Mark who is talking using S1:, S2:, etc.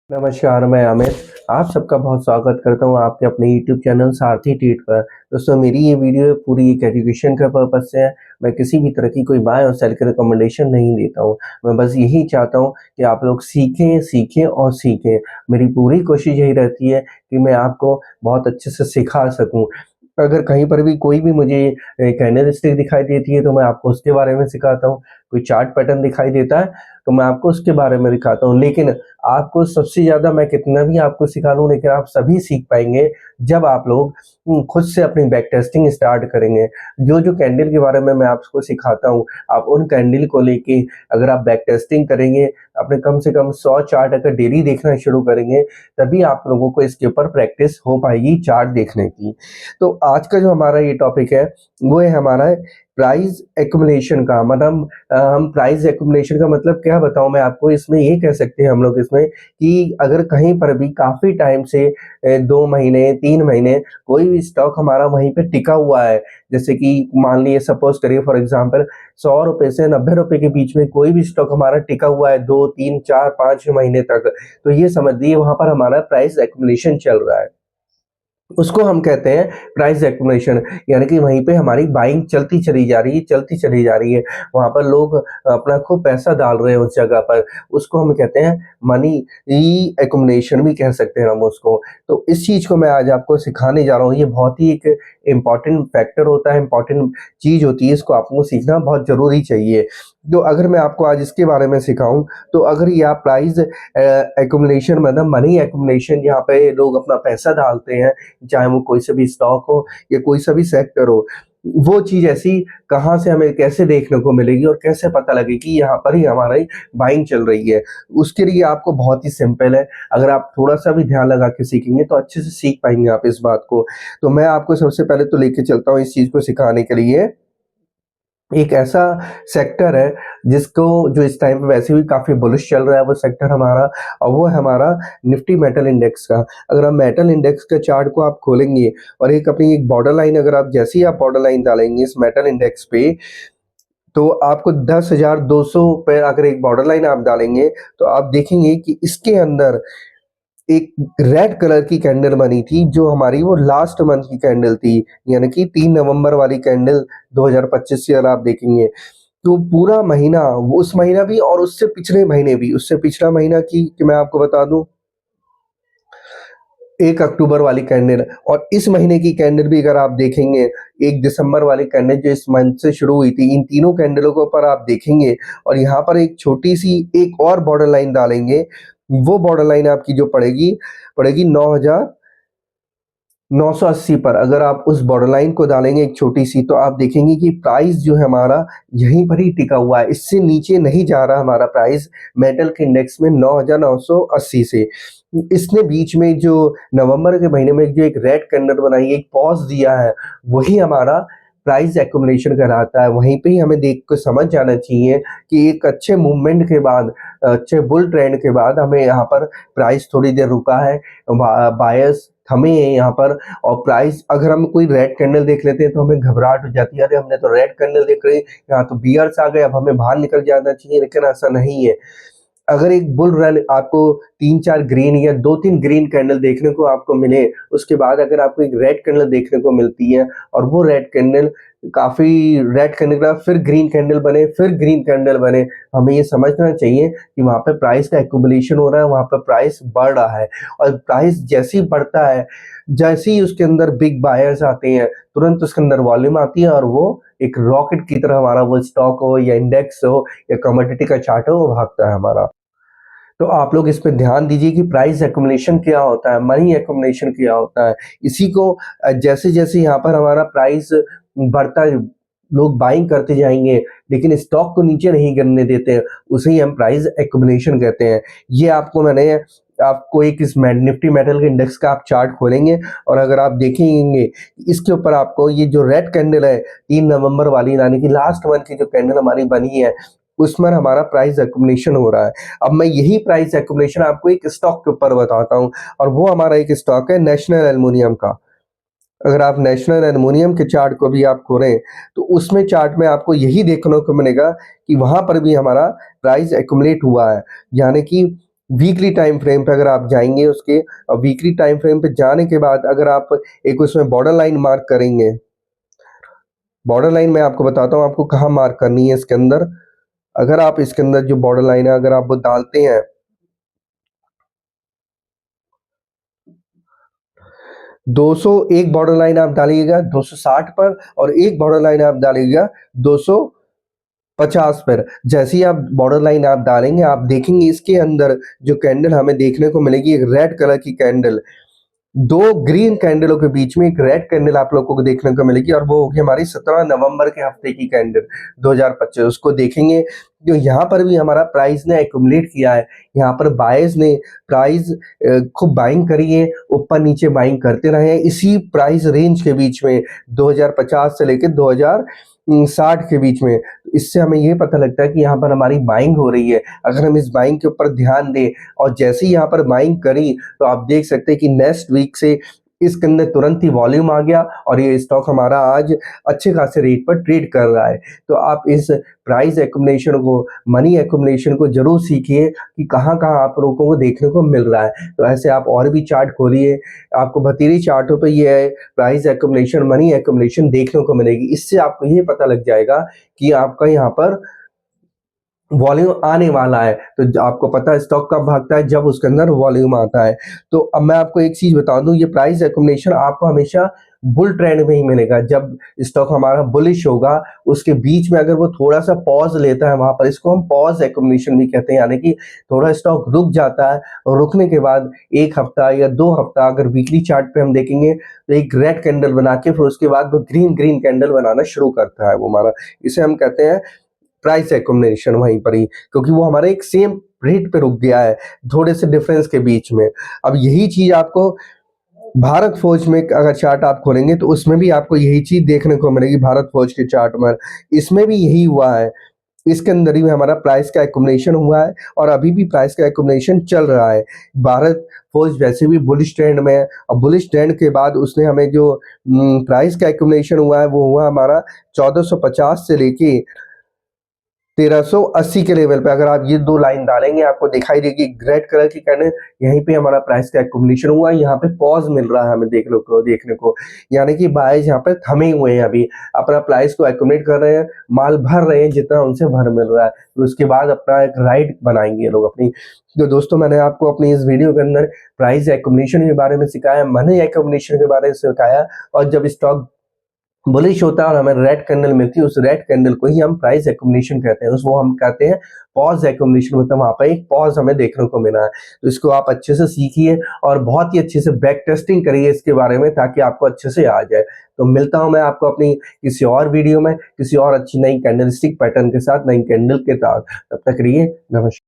S1: नमस्कार, मैं अमित। आप सबका बहुत स्वागत करता हूँ आपके अपने यूट्यूब चैनल सारथी ट्रेड पर। दोस्तों, मेरी ये वीडियो पूरी एक एजुकेशन के पर्पज़ से है। मैं किसी भी तरह की कोई बाय और सेल की रिकमेंडेशन नहीं देता हूँ। मैं बस यही चाहता हूँ कि आप लोग सीखें, सीखें और सीखें। मेरी पूरी कोशिश यही रहती है कि मैं आपको बहुत अच्छे से सिखा सकूँ। अगर कहीं पर भी कोई भी मुझे कैंडलस्टिक दिखाई देती है तो मैं आपको उसके बारे में सिखाता हूँ। कोई चार्ट पैटर्न दिखाई देता है तो मैं आपको उसके बारे में दिखाता हूँ। लेकिन आपको सबसे ज़्यादा मैं कितना भी आपको सिखा लूँ, लेकिन आप सभी सीख पाएँगे जब आप लोग खुद से अपनी बैक टेस्टिंग स्टार्ट करेंगे। जो कैंडल के बारे में मैं आपको सिखाता हूँ, आप उन कैंडल को लेके अगर आप बैक टेस्टिंग करेंगे, अपने कम से कम 100 चार्ट अगर डेली देखना शुरू करेंगे, तभी आप लोगों को इसके ऊपर प्रैक्टिस हो पाएगी चार्ट देखने की। तो आज का जो हमारा ये टॉपिक है, वो है हमारा प्राइस एक्युमुलेशन का। मतलब हम प्राइस एक्युमुलेशन का मतलब क्या बताऊँ मैं आपको। इसमें ये कह सकते हैं हम लोग इसमें कि अगर कहीं पर भी काफ़ी टाइम से 2 महीने, 3 महीने कोई भी स्टॉक हमारा वहीं पे टिका हुआ है, जैसे कि मान लीजिए सपोज़ करिए फॉर एग्ज़ाम्पल ₹100 से ₹90 के बीच में कोई भी स्टॉक हमारा टिका हुआ है 2, 3, 4, 5 महीने तक, तो ये समझ लीजिए वहाँ पर हमारा प्राइस एक्युमुलेशन चल रहा है। उसको हम कहते हैं प्राइस एक्युमुलेशन, यानी कि वहीं पे हमारी बाइंग चलती चली जा रही है, चलती चली जा रही है। वहाँ पर लोग अपना खूब पैसा डाल रहे हैं उस जगह पर। उसको हम कहते हैं मनी एक्युमुलेशन भी कह सकते हैं हम उसको। तो इस चीज़ को मैं आज आपको सिखाने जा रहा हूँ। ये बहुत ही एक इम्पोर्टेंट फैक्टर होता है, इम्पोर्टेंट चीज़ होती है। इसको आपको सीखना बहुत ज़रूरी चाहिए। तो अगर मैं आपको आज इसके बारे में सिखाऊँ, तो अगर ये आप प्राइस एक्युमुलेशन मतलब मनी एक्युमुलेशन, जहाँ पे लोग अपना पैसा डालते हैं, चाहे वो कोई सा भी स्टॉक हो या कोई सा भी सेक्टर हो, वो चीज़ ऐसी कहाँ से हमें कैसे देखने को मिलेगी और कैसे पता लगे कि यहाँ पर ही हमारी बाइंग चल रही है। उसके लिए आपको बहुत ही सिंपल है। अगर आप थोड़ा-सा भी ध्यान लगा के सीखेंगे तो अच्छे से सीख पाएँगे आप इस बात को। तो मैं आपको सबसे पहले तो लेके चलता हूँ इस चीज़ को सिखाने के लिए एक ऐसा सेक्टर है जिसको जो इस टाइम पे वैसे भी काफ़ी बुलिश चल रहा है वो सेक्टर हमारा, और वो है हमारा निफ्टी मेटल इंडेक्स का। अगर आप मेटल इंडेक्स के चार्ट को आप खोलेंगे और एक अपनी एक बॉर्डर लाइन, अगर आप जैसे ही आप बॉर्डर लाइन डालेंगे इस मेटल इंडेक्स पे, तो आपको 10,200 पे अगर एक बॉर्डर लाइन आप डालेंगे, तो आप देखेंगे कि इसके अंदर एक रेड कलर की कैंडल बनी थी, जो हमारी वो लास्ट मंथ की कैंडल थी, यानी कि 3 नवंबर वाली कैंडल 2025 की अगर आप देखेंगे, तो पूरा महीना, वो उस महीना भी और उससे पिछले महीने भी, उससे पिछला महीना की कि मैं आपको बता दूँ, 1 अक्टूबर वाली कैंडल और इस महीने की कैंडल भी अगर आप देखेंगे, 1 दिसंबर वाली कैंडल जो इस मंथ से शुरू हुई थी, इन तीनों कैंडलों के ऊपर आप देखेंगे और यहाँ पर एक छोटी-सी एक और बॉर्डर लाइन डालेंगे, वो बॉर्डर लाइन आपकी जो पड़ेगी, पड़ेगी 9,980 पर। अगर आप उस बॉर्डर लाइन को डालेंगे एक छोटी-सी, तो आप देखेंगे कि प्राइस जो है हमारा यहीं पर ही टिका हुआ है, इससे नीचे नहीं जा रहा हमारा प्राइस मेटल के इंडेक्स में 9,980 से। इसने बीच में जो नवंबर के महीने में जो एक रेड कैंडल बनाई, एक पॉज़ दिया है, वही हमारा प्राइस एक्युमुलेशन कहलाता है। वहीं पे ही हमें देख के समझ जाना चाहिए कि एक अच्छे मूवमेंट के बाद, अच्छे बुल ट्रेंड के बाद हमें यहाँ पर प्राइस थोड़ी देर रुका है, बायर्स थमे हैं यहाँ पर, और प्राइस अगर हम कोई रेड कैंडल देख लेते हैं तो हमें घबराहट हो जाती है, अरे हमने तो रेड कैंडल देख रहे हैं, यहाँ तो बियर्स आ गए, अब हमें बाहर निकल जाना चाहिए, लेकिन ऐसा नहीं है। अगर एक बुल रन आपको 3-4 ग्रीन या 2-3 ग्रीन कैंडल देखने को आपको मिले, उसके बाद अगर आपको एक रेड कैंडल देखने को मिलती है और वो रेड कैंडल काफ़ी, रेड कैंडल के बाद फिर ग्रीन कैंडल बने, फिर ग्रीन कैंडल बने, हमें ये समझना चाहिए कि वहाँ पे प्राइस का एक्युमुलेशन हो रहा है, वहाँ पे प्राइस बढ़ रहा है। और प्राइस जैसे ही बढ़ता है, जैसे ही उसके अंदर बिग बायर्स आते हैं, तुरंत उसके अंदर वॉल्यूम आती है और वो एक रॉकेट की तरह हमारा वो स्टॉक हो या इंडेक्स हो या कमोडिटी का चार्ट हो, वो भागता है हमारा। तो आप लोग इस पे ध्यान दीजिए कि प्राइस एक्युमुलेशन क्या होता है, मनी एक्युमुलेशन क्या होता है। इसी को जैसे-जैसे यहाँ पर हमारा प्राइस बढ़ता है, लोग बाइंग करते जाएँगे, लेकिन स्टॉक को नीचे नहीं गिरने देते, उसे ही हम प्राइस एक्युमुलेशन कहते हैं। ये आपको मैंने आपको एक इस निफ्टी मेटल के इंडेक्स का आप चार्ट खोलेंगे और अगर आप देखेंगे, इसके ऊपर आपको ये जो रेड कैंडल है 3 नवंबर वाली, यानी कि लास्ट मंथ की जो कैंडल हमारी बनी है, उसमें हमारा प्राइस एक्युमुलेशन हो रहा है। अब मैं यही प्राइस एक्युमुलेशन आपको एक स्टॉक के ऊपर बताता हूँ, और वो हमारा एक स्टॉक है नेशनल एल्युमिनियम का। अगर आप नेशनल एल्युमिनियम के चार्ट को भी आप खोलें, तो उसमें चार्ट में आपको यही देखने को मिलेगा कि वहाँ पर भी हमारा प्राइस एक्युमुलेट हुआ है। यानी कि वीकली टाइम फ्रेम पे अगर आप जाएंगे उसके, और वीकली टाइम फ्रेम पे जाने के बाद अगर आप एक उसमें बॉर्डर लाइन मार्क करेंगे, बॉर्डर लाइन मैं आपको बताता हूँ आपको कहाँ मार्क करनी है इसके अंदर। अगर आप इसके अंदर जो बॉर्डर लाइन है अगर आप वो डालते हैं 200, एक बॉर्डर लाइन आप डालिएगा 260 पर, और एक बॉर्डर लाइन आप डालिएगा 250 पर। जैसे ही आप बॉर्डर लाइन आप डालेंगे आप देखेंगे इसके अंदर जो कैंडल हमें देखने को मिलेगी, एक रेड कलर की कैंडल, दो ग्रीन कैंडलों के बीच में एक रेड कैंडल आप लोगों को देखने को मिलेगी, और वो होगी हमारी 17 नवंबर के हफ्ते की कैंडल 2025। उसको देखेंगे जो यहाँ पर भी हमारा प्राइस ने एक्यूमुलेट किया है, यहाँ पर बायर्स ने प्राइस खूब बाइंग करी है, ऊपर नीचे बाइंग करते रहे हैं इसी प्राइस रेंज के बीच में 2050 से लेकर 2060 के बीच में। इससे हमें ये पता लगता है कि यहाँ पर हमारी बाइंग हो रही है। अगर हम इस बाइंग के ऊपर ध्यान दें और जैसे ही यहाँ पर बाइंग करी तो आप देख सकते हैं कि नेक्स्ट वीक से इसके अंदर तुरंत ही वॉल्यूम आ गया और ये स्टॉक हमारा आज अच्छे खासे रेट पर ट्रेड कर रहा है। तो आप इस प्राइस एक्यूमुलेशन को, मनी एक्यूमुलेशन को जरूर सीखिए कि कहाँ कहाँ आप लोगों को देखने को मिल रहा है। तो ऐसे आप और भी चार्ट खोलिए, आपको भतीरी चार्टों पे ये प्राइस एक्यूमुलेशन, मनी एक्यूमुलेशन देखने को मिलेगी। इससे आपको ये पता लग जाएगा कि आपका यहाँ पर वॉल्यूम आने वाला है। तो आपको पता है स्टॉक कब भागता है, जब उसके अंदर वॉल्यूम आता है। तो अब मैं आपको एक चीज बता दूं, ये प्राइस एक्यूमुलेशन आपको हमेशा बुल ट्रेंड में ही मिलेगा। जब स्टॉक हमारा बुलिश होगा उसके बीच में अगर वो थोड़ा सा पॉज लेता है, वहां पर इसको हम पॉज एक्यूमुलेशन भी कहते हैं, यानी कि थोड़ा स्टॉक रुक जाता है और रुकने के बाद एक हफ्ता या 2 हफ्ता अगर वीकली चार्ट पे हम देखेंगे तो एक रेड कैंडल बना के फिर उसके बाद वो ग्रीन ग्रीन कैंडल बनाना शुरू करता है वो हमारा। इसे हम कहते हैं प्राइस एक्यूमुलेशन वहीं पर ही, क्योंकि वो हमारे एक सेम रेट पे रुक गया है थोड़े से डिफरेंस के बीच में। अब यही चीज आपको भारत फौज में अगर चार्ट आप खोलेंगे तो उसमें भी आपको यही चीज देखने को मिलेगी। भारत फौज के चार्ट में इसमें भी यही हुआ है, इसके अंदर ही हमारा प्राइस का एक्यूमुलेशन हुआ है और अभी भी प्राइस का एक्यूमुलेशन चल रहा है। भारत फौज वैसे भी बुलिश ट्रेंड में है और बुलिश ट्रेंड के बाद उसने हमें जो प्राइस का एक्यूमुलेशन हुआ है वो हुआ हमारा 1450 से लेके 1380 के लेवल पे। अगर आप ये दो लाइन डालेंगे आपको दिखाई देगी रेड कलर की कैंडल, यहीं पे हमारा प्राइस का एक्यूमुलेशन हुआ है। यहाँ पे पॉज मिल रहा है हमें देखने को, यानी कि बायर्स यहाँ पे थमे हुए हैं, अभी अपना प्राइस को एक्यूमुलेट कर रहे हैं, माल भर रहे हैं जितना उनसे भर मिल रहा है, तो उसके बाद अपना एक राइट बनाएंगे ये लोग अपनी। तो दोस्तों मैंने आपको अपनी इस वीडियो के अंदर प्राइस एक्यूमुलेशन के बारे में सिखाया, मनी एक्यूमुलेशन के बारे में सिखाया, और जब स्टॉक बुलिश होता है और हमें रेड कैंडल मिलती है उस रेड कैंडल को ही हम प्राइस एक्यूमुलेशन कहते हैं, उसको हम कहते हैं पॉज एक्यूमुलेशन, मतलब वहां पर एक पॉज हमें देखने को मिला है। तो इसको आप अच्छे से सीखिए और बहुत ही अच्छे से बैक टेस्टिंग करिए इसके बारे में ताकि आपको अच्छे से आ जाए। तो मिलता हूं मैं आपको अपनी किसी और वीडियो में किसी और अच्छी नई कैंडलस्टिक पैटर्न के साथ, नई कैंडल के साथ। तब तक रहिए, नमस्कार।